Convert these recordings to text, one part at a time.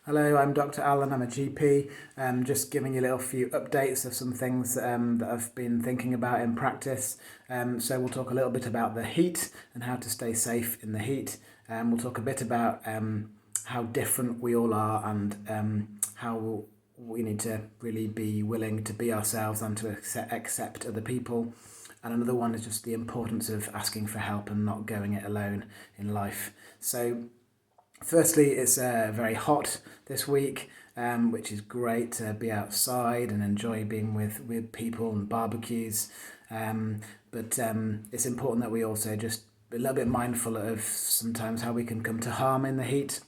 Hello, I'm Dr. Alan. I'm a GP. Just giving you a little few updates of some things that I've been thinking about in practice. So we'll talk a little bit about the heat and how to stay safe in the heat. We'll talk a bit about how different we all are and how we need to really be willing to be ourselves and to accept other people. And another one is just the importance of asking for help and not going it alone in life. So firstly, it's very hot this week, which is great to be outside and enjoy being with people and barbecues. But it's important that we also just be a little bit mindful of sometimes how we can come to harm in the heat.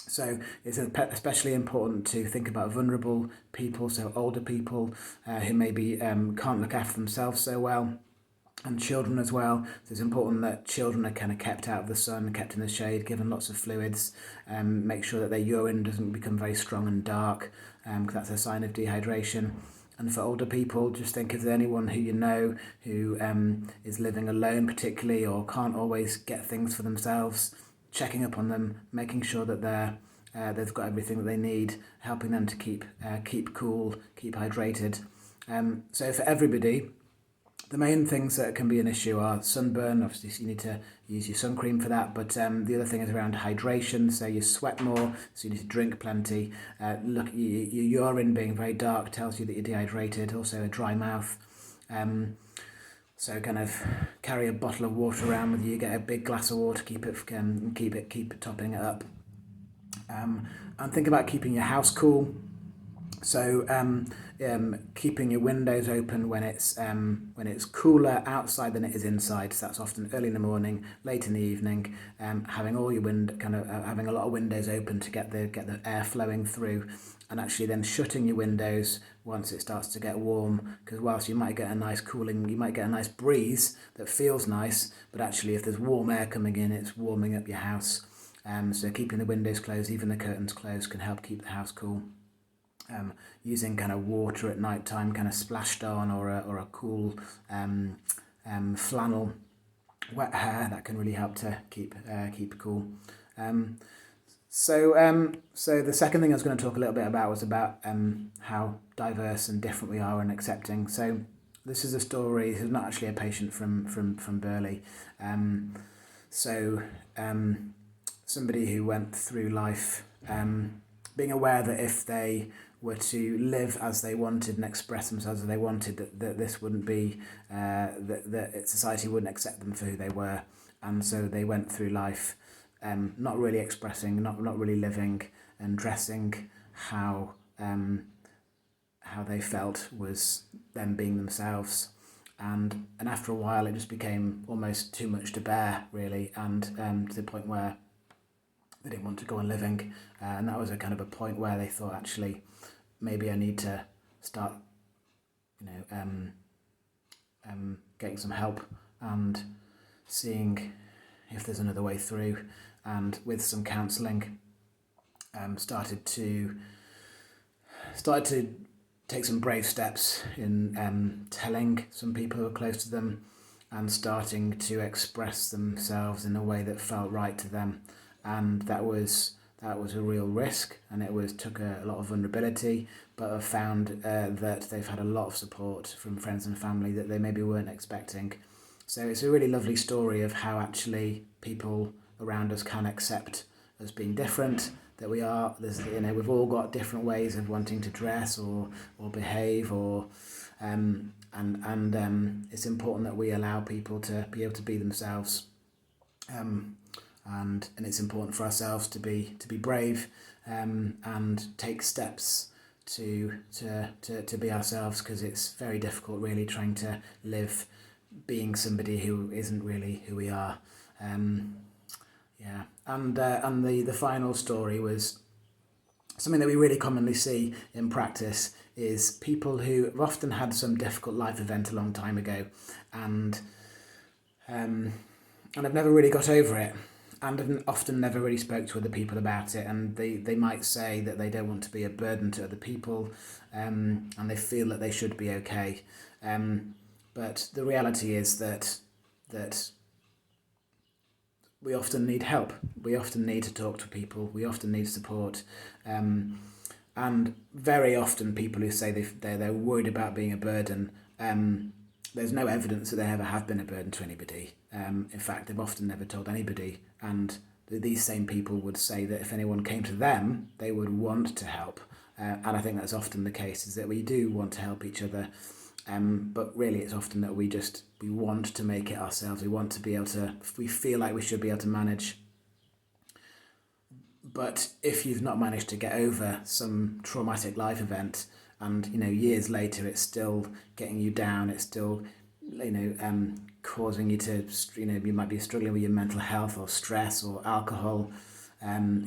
So it's especially important to think about vulnerable people, so older people who maybe can't look after themselves so well, and children as well. So it's important that children are kind of kept out of the sun, kept in the shade, given lots of fluids. Make sure that their urine doesn't become very strong and dark, because that's a sign of dehydration. And for older people, just think if there's anyone who you know who is living alone particularly or can't always get things for themselves, checking up on them, making sure that they've got everything that they need, helping them to keep cool, keep hydrated. So for everybody, the main things that can be an issue are sunburn. Obviously, so you need to use your sun cream for that. But the other thing is around hydration. So you sweat more, so you need to drink plenty. Your urine being very dark tells you that you're dehydrated. Also, a dry mouth. So kind of carry a bottle of water around with you. Get a big glass of water. Keep topping it up. And think about keeping your house cool. So keeping your windows open when it's cooler outside than it is inside. So that's often early in the morning, late in the evening. Having all your having a lot of windows open to get the air flowing through, and actually then shutting your windows once it starts to get warm. Because whilst you might get a nice breeze that feels nice, but actually if there's warm air coming in, it's warming up your house. So keeping the windows closed, even the curtains closed, can help keep the house cool. Using kind of water at night time, kind of splashed on, or a cool flannel wet hair, that can really help to keep cool. So the second thing I was going to talk a little bit about was about how diverse and different we are and accepting. So this is a story. This is not actually a patient from Burley. So somebody who went through life being aware that if they were to live as they wanted and express themselves as they wanted, that this wouldn't be, that society wouldn't accept them for who they were. And so they went through life not really expressing, not really living and dressing how they felt was them being themselves. And after a while, it just became almost too much to bear, really, and to the point where they didn't want to go on living. And that was a kind of a point where they thought, actually, maybe I need to start, getting some help and seeing if there's another way through. And with some counselling, started to take some brave steps in telling some people who were close to them and starting to express themselves in a way that felt right to them. And that was a real risk, and took a lot of vulnerability, but I've found that they've had a lot of support from friends and family that they maybe weren't expecting. So it's a really lovely story of how actually people around us can accept us being different, that we've all got different ways of wanting to dress or behave, or and it's important that we allow people to be able to be themselves. And it's important for ourselves to be brave and take steps to be ourselves, because it's very difficult, really, trying to live being somebody who isn't really who we are. And the final story was something that we really commonly see in practice is people who have often had some difficult life event a long time ago, and have never really got over it, and have often never really spoke to other people about it, and they might say that they don't want to be a burden to other people, and they feel that they should be okay. But the reality is that we often need help. We often need to talk to people. We often need support. And very often people who say they're worried about being a burden, there's no evidence that they ever have been a burden to anybody. In fact, they've often never told anybody. And these same people would say that if anyone came to them, they would want to help. And I think that's often the case, is that we do want to help each other. But really it's often that we want to make it ourselves. We want to be able to, we feel like we should be able to manage. But if you've not managed to get over some traumatic life event, and years later it's still getting you down, it's still causing you to, you might be struggling with your mental health or stress or alcohol,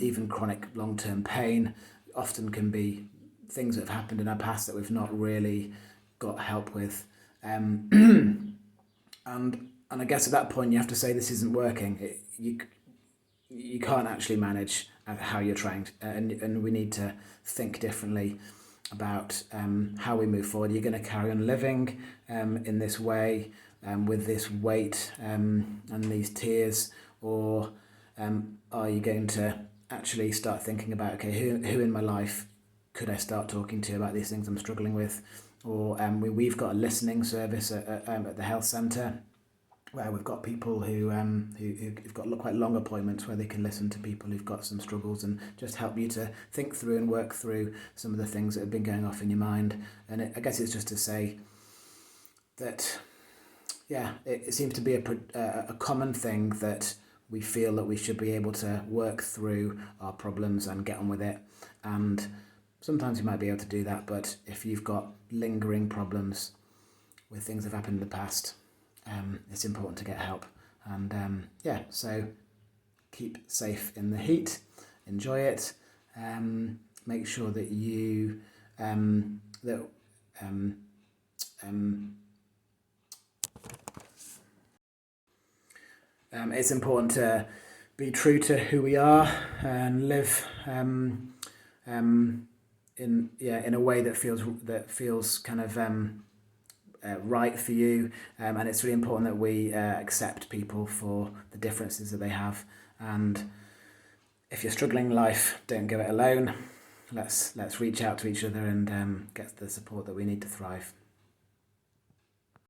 even chronic long-term pain, often can be things that have happened in our past that we've not really got help with. And I guess at that point you have to say this isn't working. You can't actually manage how you're trying to, and we need to think differently about how we move forward. You're going to carry on living in this way, with this weight and these tears, or are you going to actually start thinking about, okay, who in my life could I start talking to about these things I'm struggling with? Or we've got a listening service at the health centre, where we've got people who've got quite long appointments where they can listen to people who've got some struggles and just help you to think through and work through some of the things that have been going off in your mind. And I guess it's just to say that, it seems to be a common thing that we feel that we should be able to work through our problems and get on with it. And sometimes you might be able to do that, but if you've got lingering problems with things that have happened in the past, it's important to get help. And so keep safe in the heat, enjoy it, make sure that you it's important to be true to who we are and live in a way that feels kind of right for you, and it's really important that we accept people for the differences that they have. And if you're struggling in life, don't go it alone. Let's reach out to each other and get the support that we need to thrive.